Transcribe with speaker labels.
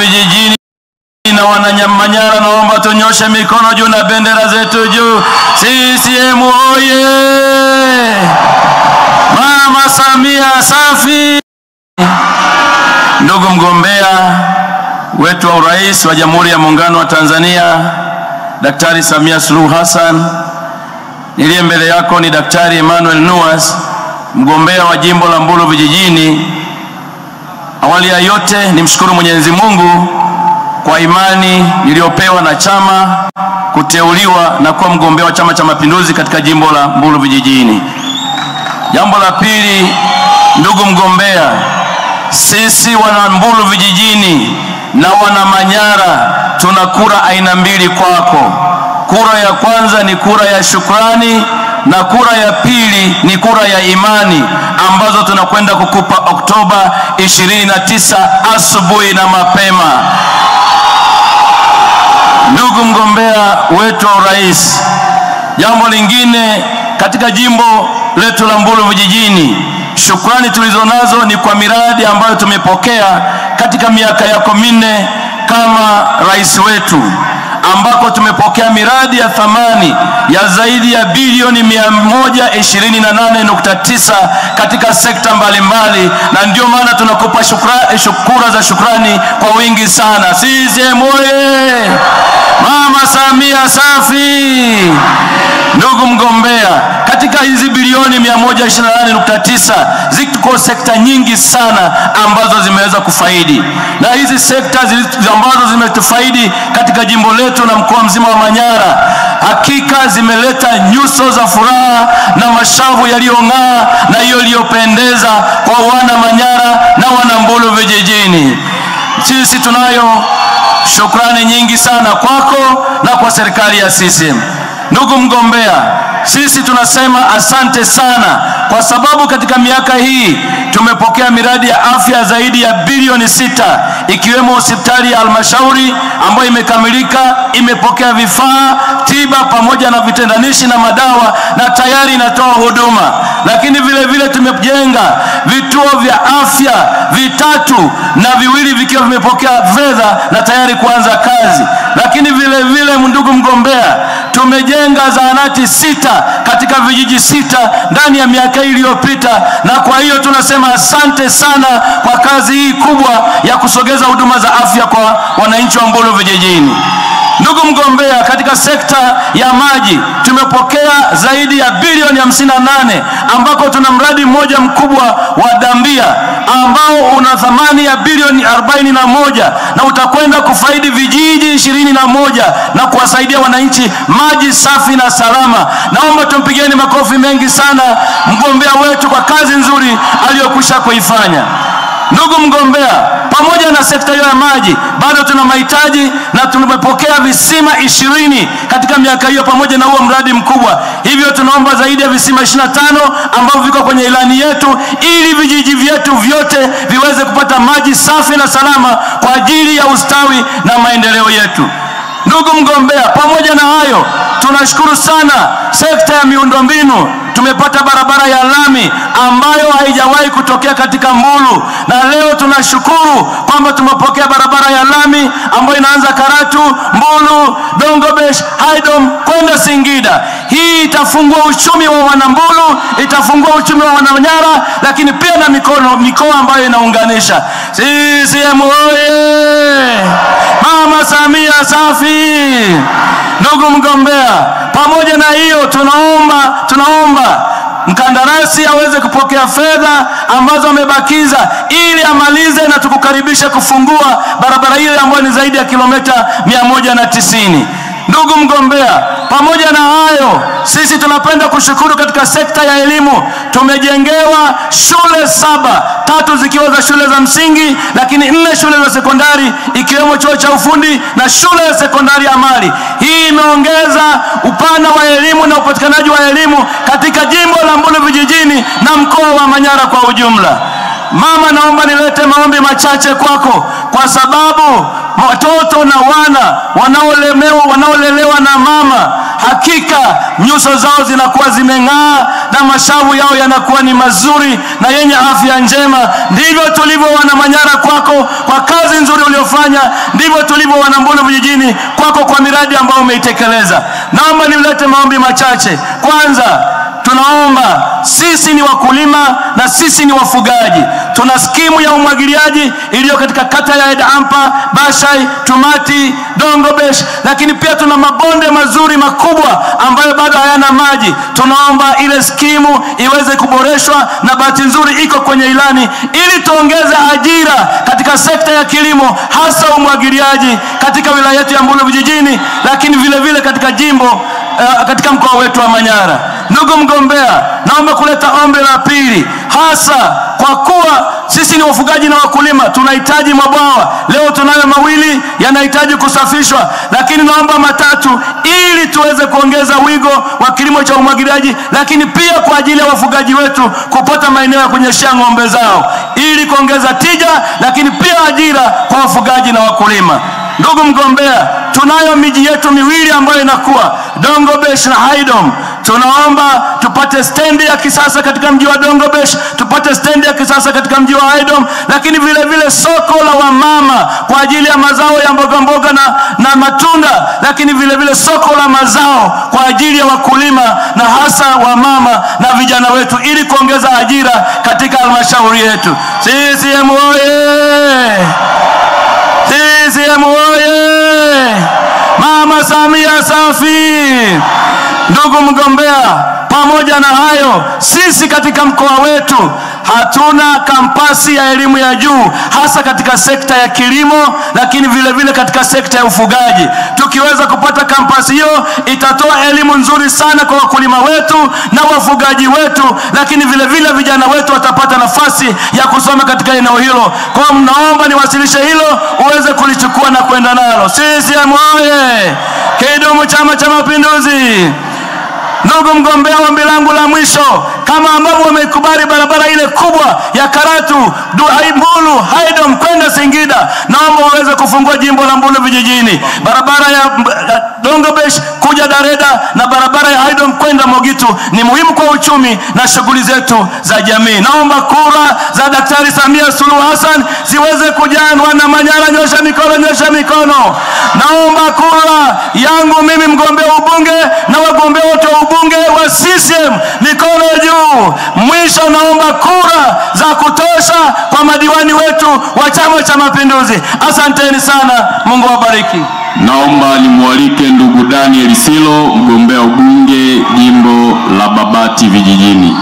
Speaker 1: vijijini na Wananyamanyara, naomba tunyoshe mikono juu na bendera zetu juu. CCM oye! Mama Samia safi! Ndugu mgombea wetu wa urais wa Jamhuri ya Muungano wa Tanzania, Daktari Samia Suluhu Hassan, niliye mbele yako ni Daktari Emmanuel Nuas, mgombea wa jimbo la Mbulu vijijini. Awali ya yote nimshukuru Mwenyezi Mungu kwa imani niliyopewa na chama kuteuliwa na kuwa mgombea wa Chama cha Mapinduzi katika jimbo la Mbulu vijijini. Jambo la pili, ndugu mgombea, sisi wana Mbulu vijijini na wana Manyara tuna kura aina mbili kwako. Kura ya kwanza ni kura ya shukrani na kura ya pili ni kura ya imani, ambazo tunakwenda kukupa Oktoba 29 asubuhi na mapema. Ndugu mgombea wetu wa urais, jambo lingine katika jimbo letu la Mbulu vijijini, shukrani tulizonazo ni kwa miradi ambayo tumepokea katika miaka yako minne kama rais wetu, ambako tumepokea miradi ya thamani ya zaidi ya bilioni 128.9 katika sekta mbalimbali, na ndio maana tunakupa kura za shukrani kwa wingi sana. CCM oye! Mama Samia safi! Ndugu mgombea, katika hizi bilioni 128.9 ziko sekta nyingi sana ambazo zimeweza kufaidi, na hizi sekta ambazo zimetufaidi katika jimbo letu na mkoa mzima wa Manyara hakika zimeleta nyuso za furaha na mashavu yaliyong'aa na hiyo iliyopendeza kwa wana Manyara na wana Mbulu vijijini. Sisi tunayo shukrani nyingi sana kwako na kwa serikali ya CCM. Ndugu mgombea, sisi tunasema asante sana, kwa sababu katika miaka hii tumepokea miradi ya afya zaidi ya bilioni 6, ikiwemo hospitali ya Halmashauri ambayo imekamilika, imepokea vifaa tiba pamoja na vitendanishi na madawa na tayari inatoa huduma. Lakini vile vile tumejenga vituo vya afya 3 na 2 vikiwa vimepokea fedha na tayari kuanza kazi. Lakini vile vile ndugu mgombea, tumejenga zahanati 6 katika vijiji 6 ndani ya miaka iliyopita, na kwa hiyo tunasema asante sana kwa kazi hii kubwa ya kusogeza huduma za afya kwa wananchi wa Mbulu vijijini. Ndugu mgombea, katika sekta ya maji tumepokea zaidi ya bilioni 58, ambako tuna mradi mmoja mkubwa wa Dambia ambao una thamani ya bilioni 41 na utakwenda kufaidi vijiji 21 na kuwasaidia wananchi maji safi na salama. Naomba tumpigieni makofi mengi sana mgombea wetu kwa kazi nzuri aliyokwisha kuifanya. Ndugu mgombea, pamoja na sekta ya maji bado tuna mahitaji, na tumepokea visima 20 katika miaka hiyo pamoja na huo mradi mkubwa. Hivyo tunaomba zaidi ya visima 25 ambavyo viko kwenye ilani yetu, ili vijiji vyetu vyote viweze kupata maji safi na salama kwa ajili ya ustawi na maendeleo yetu. Ndugu mgombea, pamoja na hayo tunashukuru sana sekta ya miundombinu. Tumepata barabara ya lami ambayo haijawahi kutokea katika Mbulu, na leo tunashukuru kwamba tumepokea barabara ya lami ambayo inaanza Karatu, Mbulu, Dongobesh, Haidom kwenda Singida. Hii itafungua uchumi wa Wanambulu, itafungua uchumi wa Wanamanyara, lakini pia na mikoa ambayo inaunganisha. CCM oye! Mama Samia safi! Ndugu mgombea, pamoja na hiyo tunaomba mkandarasi aweze kupokea fedha ambazo amebakiza ili amalize na tukukaribisha kufungua barabara ile ambayo ni zaidi ya kilomita 190. Ndugu mgombea, pamoja na hayo sisi tunapenda kushukuru katika sekta ya elimu. Tumejengewa shule 7, 3 zikiwa za shule za msingi, lakini 4 shule za sekondari, ikiwemo chuo cha ufundi na shule ya sekondari amali. Hii imeongeza upana wa elimu na upatikanaji wa elimu katika jimbo la Mbulu vijijini na mkoa wa Manyara kwa ujumla. Mama, naomba nilete maombi machache kwako, kwa sababu watoto na wanaolelewa na mama hakika nyuso zao zinakuwa zimeng'aa na mashavu yao yanakuwa ni mazuri na yenye afya njema. Ndivyo tulivyo wana Manyara kwako kwa kazi nzuri uliofanya, ndivyo tulivyo wana Mbulu vijijini kwako kwa miradi ambayo umeitekeleza. Naomba nilete maombi machache. Kwanza, tunaomba, sisi ni wakulima na sisi ni wafugaji. Tuna skimu ya umwagiliaji iliyo katika kata ya Edampa, Bashai, Tumati, Dongobesh, lakini pia tuna mabonde mazuri makubwa ambayo bado hayana maji. Tunaomba ile skimu iweze kuboreshwa, na bahati nzuri iko kwenye ilani, ili tuongeze ajira katika sekta ya kilimo, hasa umwagiliaji katika wilaya yetu ya Mbulu vijijini, lakini vile vile katika jimbo katika mkoa wetu wa Manyara. Ndugu mgombea, naomba kuleta ombi la pili, hasa kwa kuwa sisi ni wafugaji na wakulima, tunahitaji mabwawa. Leo tunayo mawili yanahitaji kusafishwa, lakini naomba matatu ili tuweze kuongeza wigo wa kilimo cha umwagiliaji, lakini pia kwa ajili ya wafugaji wetu kupata maeneo ya kunyeshea ng'ombe zao ili kuongeza tija, lakini pia ajira kwa wafugaji na wakulima. Ndugu mgombea, tunayo miji yetu miwili ambayo inakuwa Dongobesh na Haydom. Tunaomba tupate stendi ya kisasa katika mji wa Dongobesh, tupate stendi ya kisasa katika mji wa Haydom, lakini vile vile soko la wamama kwa ajili ya mazao ya mboga mboga na matunda, lakini vile vile soko la mazao kwa ajili ya wakulima na hasa wamama na vijana wetu, ili kuongeza ajira katika halmashauri yetu. CCM oye! CCM oye! Mama Samia safi! Ndugu mgombea, pamoja na hayo, sisi katika mkoa wetu hatuna kampasi ya elimu ya juu, hasa katika sekta ya kilimo, lakini vile vile katika sekta ya ufugaji. Tukiweza kupata kampasi hiyo, itatoa elimu nzuri sana kwa wakulima wetu na wafugaji wetu, lakini vile vile vijana wetu watapata nafasi ya kusoma katika eneo hilo. Kwa mnaomba niwasilishe hilo uweze kulichukua na kwenda nalo. CCM oye! Kidumu Chama cha Mapinduzi! Ndugu mgombea, ombi langu la mwisho, kama ambavyo wameikubali barabara ile kubwa ya Karatu, Mbulu, Haydom kwenda Singida, naomba uweze kufungua jimbo la Mbulu vijijini, barabara ya Dongobesh kuja Dareda na barabara ya Haydom kwenda Mogitu. Ni muhimu kwa uchumi na shughuli zetu za jamii. Naomba kura za Daktari Samia Suluhu Hassan ziweze kujaa. Wana Manyara, nyosha mikono, nyosha mikono. Naomba kura yangu mimi mgombea ubunge na wagombea wote wa ubunge wa CCM, mikono juu. Mwisho, naomba kura za kutosha kwa madiwani wetu wa Chama cha Mapinduzi. Asanteni sana, Mungu awabariki.
Speaker 2: Naomba nimwalike ndugu Daniel Silo, mgombea ubunge jimbo la Babati vijijini.